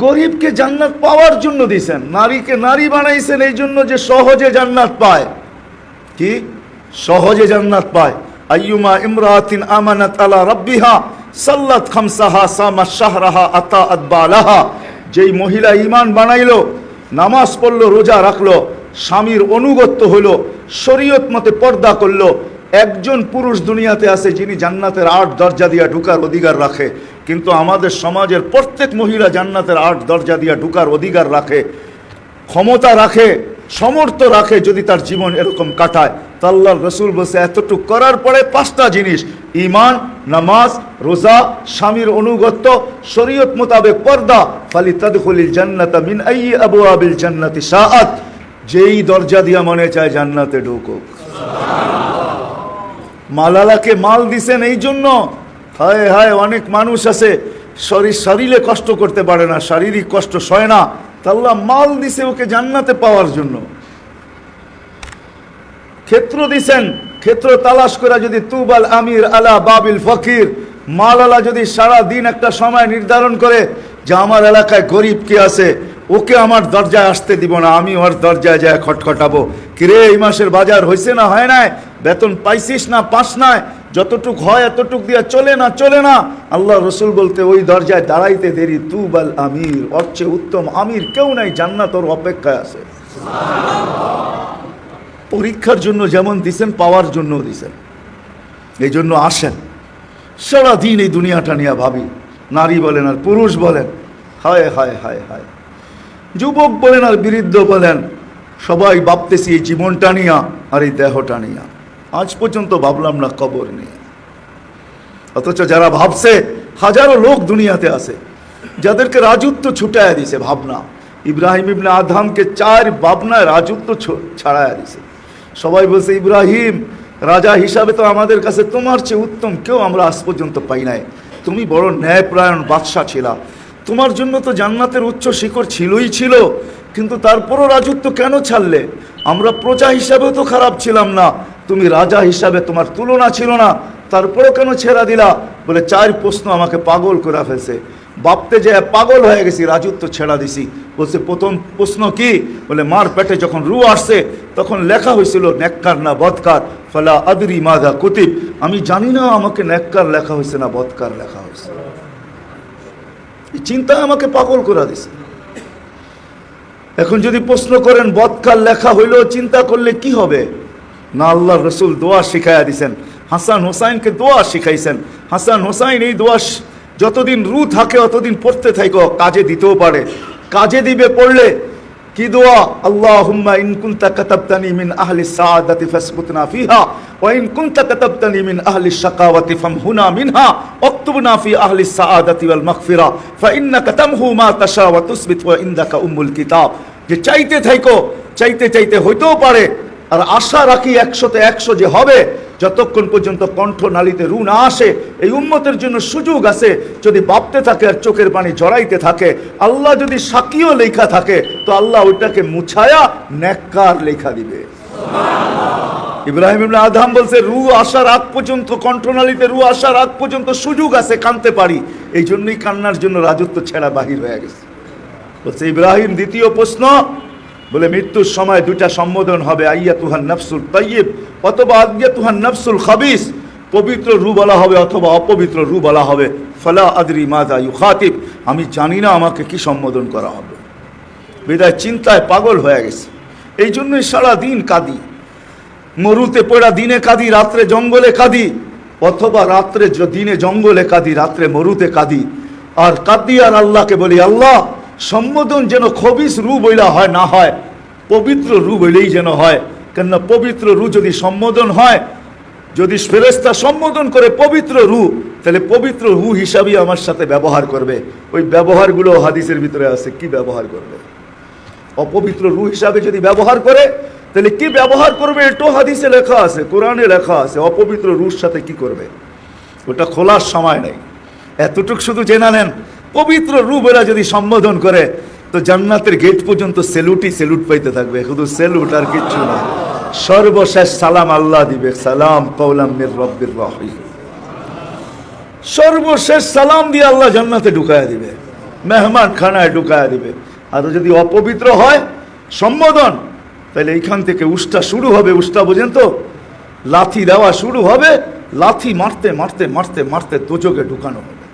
গরিবকে জান্নাত পাওয়ার জন্য দিয়েছেন, নারীকে নারী বানাইছেন এই জন্য যে সহজে জান্নাত পায়। কি সহজে জান্নাত পায়? আইয়ুমা ইমরাতিন আমানাত আলা রাব্বিহা সাল্লাত খামসাহা সামাত শাহরাহা আতাআত বালাহা। যেই মহিলা ঈমান বানাইলো, নামাজ পড়লো, রোজা রাখলো, স্বামীর অনুগত্য হলো, শরীয়ত মতে পর্দা করলো, একজন পুরুষ দুনিয়াতে আছে যিনি জান্নাতের 8 দরজা দিয়া ঢুকার অধিকার রাখে। কিন্তু আমাদের সমাজের প্রত্যেক মহিলা জান্নাতের 8 দরজা দিয়া ঢুকার অধিকার রাখে, ক্ষমতা রাখে, সমর্থ রাখে যদি তার জীবন এরকম কাটায়। তা আল্লাহর রাসূল বলছে এতটুকু করার পরে 5টা জিনিস, ঈমান, নামাজ, রোজা, স্বামীর অনুগত্য, শরীয়ত মোতাবেক পর্দা, ফালিতাদখুলিল জান্নাতা মিন আইয়ি আবওয়াবিল জান্নাতি শাআত। যেই দরজা দিয়া মনে চায় জান্নাতে ঢুকুক। মালালাকে মাল দিছেন এই জন্য। হায় হায়, অনেক মানুষ আছে শরীরে কষ্ট করতে পারে না, শারীরিক কষ্ট সয় না, তা আল্লাহ মাল দিছে ওকে জান্নাতে পাওয়ার জন্য। ক্ষেত্র দিছেন, ক্ষেত্র তালাশ করে যদি তুবাল আমির আলা বাবিল ফকির, মালালা যদি সারা দিন একটা সময় নির্ধারণ করে যে আমার এলাকায় গরিব কে আছে, ওকে আমার দরজায় আসতে দিব না, আমি ওর দরজায় যায় খটখটাবো। কিরে এই মাসের বাজার হয়েছে না হয় নাই, বেতন পাইছিস না পাস নাই, যতটুক হয় এতটুক দিয়া চলে না চলে না। আল্লাহ রসুল বলতে ওই দরজায় দাঁড়াইতে দেরি তুবাল আমির, ওর চেয়ে উত্তম আমির কেউ নাই, জান্নাত ওর অপেক্ষায় আছে। পরীক্ষার জন্য যেমন দিছেন পাওয়ার জন্য দিছেন। এই জন্য আসেন, সারাদিন এই দুনিয়াটা নিয়ে ভাবি, নারী বলেন আর পুরুষ বলেন, হায় হায় হায় হায়, যুবক বলেন আর বৃদ্ধ বলেন, সবাই ভাবতেছি এই জীবনটা নিয়া আর এই দেহটা নিয়া। আজ পর্যন্ত ভাবলাম না কবর নিয়ে। অথচ যারা ভাবছে, হাজারো লোক দুনিয়াতে আছে যাদেরকে রাজত্ব ছুটাইয়া দিছে ভাবনা। ইব্রাহিম ইবনে আদহামকে 4 ভাবনায় রাজত্ব ছাড়াইয়া দিছে। সবাই বলছে ইব্রাহিম রাজা হিসাবে তো আমাদের কাছে তোমার চেয়ে উত্তম কেউ আমরা আজ পর্যন্ত পাই নাই, তুমি বড় ন্যায়পরায়ণ বাদশাহ ছিলা, তোমার জন্য তো জান্নাতের উচ্চ শিখর ছিলই ছিল, কিন্তু তারপরও রাজত্ব কেন ছাড়লে? আমরা প্রজা হিসাবেও তো খারাপ ছিলাম না, তুমি রাজা হিসাবে তোমার তুলনা ছিল না, তারপরও কেন ছেড়া দিলা? বলে 4 প্রশ্ন আমাকে পাগল করে ফেলছে। ভাবতে যে পাগল হয়ে গেছি, রাজত্ব ছেড়া দিছি। বলছে প্রথম প্রশ্ন কি? বলে মার পেটে যখন রু আসছে তখন লেখা হয়েছিল নেককার না বদকার, ফালা আদরি মাযা কুতিব, আমি জানি না আমাকে নেককার লেখা হয়েছে না বদকার লেখা হয়েছে। এই চিন্তা আমাকে পাগল করে দিছে। এখন যদি প্রশ্ন করেন বদকার লেখা হইলেও চিন্তা করলে কি হবে? না, আল্লাহর রসুল দোয়া শিখাইয়া দিছেন, হাসান হোসাইনকে দোয়া শিখাইছেন। হাসান হোসাইন এই দোয়া যতদিন রু থাকে অতদিন পড়তে থাকো, কাজে দিতেও পারে, কাজে দিবে পড়লে। কি দোয়া? আল্লাহুম্মা ইন কুনতা কাতাবতানি মিন আহলি সাআদাতি ফাসবুতনা ফিহা ওয়া ইন কুনতা কাতাবতানি মিন আহলি শাকাওয়াতি ফামহুনা মিনহা ওয়াকতুবনা ফি আহলি সাআদাতি ওয়াল মাগফিরা ফা ইন্নাকা তামহু মা তাশা ওয়া তুসবিত ওয়া ইনদাকা উম্মুল কিতাব। যে চাইতে থাকো, চাইতে চাইতে হইতেও পারে, আর আশা রাখি 100তে 100 যে হবে, যতক্ষণ পর্যন্ত কণ্ঠ নালীতে রু না আসে। এই উম্মতের জন্য সুযোগ আছে, যদি ভাবতে থাকে আর চোখের পানি জড়াইতে থাকে, আল্লাহ যদি সাকিও লেখা থাকে তো আল্লাহ ওইটাকে মুছায়া নেককার লেখা দিবে। ইব্রাহিম ইবনে আদহাম বলছে রু আসার আগ পর্যন্ত, কণ্ঠনালীতে রু আসার আগ পর্যন্ত সুযোগ আছে, কানতে পারি, এই জন্যই কান্নার জন্য রাজত্ব ছেড়া বাহির হয়ে গেছে। বলছে ইব্রাহিম দ্বিতীয় প্রশ্ন, বলে মৃত্যুর সময় 2টা সম্বোধন হবে, আইয়াতুহান নাফসুল তাইয়্যিব অথবা আইয়াতুহান নাফসুল খাবিস, পবিত্র রু বলা হবে অথবা অপবিত্র রু বলা হবে। ফালা আদরি মাযা ইউখাতিব, আমি জানি না আমাকে কি সম্বোধন করা হবে। বিদায় চিন্তায় পাগল হয়ে গেছে। এই জন্যই সারা দিন কাঁদি, মরুতে পড়া দিনে কাঁদি, রাত্রে জঙ্গলে কাঁদি, অথবা রাত্রে দিনে জঙ্গলে কাঁদি, রাত্রে মরুতে কাঁদি। আর কাঁদি আর আল্লাহকে বলি, আল্লাহ সম্বোধন যেন খবিস রু বইলা হয় না হয়, পবিত্র রু বইলেই যেন হয়। কেননা পবিত্র রু যদি সম্বোধন হয়, যদি ফেরেশতা সম্বোধন করে পবিত্র রু, তাহলে পবিত্র রু হিসাবেই আমার সাথে ব্যবহার করবে। ওই ব্যবহারগুলো হাদিসের ভিতরে আছে, কি ব্যবহার করবে? অপবিত্র রু হিসাবে যদি ব্যবহার করে তাহলে কি ব্যবহার করবে এটাও হাদিসে লেখা আছে, কোরআনে লেখা আছে। অপবিত্র রুর সাথে কি করবে ওটা খোলার সময় নেই, এতটুক শুধু জেনে নেন। পবিত্র রু বেলা যদি সম্বোধন করে তো জান্নাতের গেট পর্যন্ত সেলুট পাইতে থাকবে, শুধু সেলুট আর কিচ্ছু না। সর্বশেষ সালাম আল্লাহ দিবে, সালাম কওলাম মির রব্বির রহিম। সর্বশেষ সালাম দিয়ে আল্লাহ জান্নাতে ঢুকায়া দিবে। মেহমান খানায় ঢুকায়া দিবে। আর যদি অপবিত্র হয় সম্বোধন, তাহলে এইখান থেকে উষ্টা শুরু হবে। উষ্টা বোঝেন তো, লাথি দেওয়া শুরু হবে, লাথি মারতে মারতে মারতে মারতে দোজখে ঢুকানো হবে।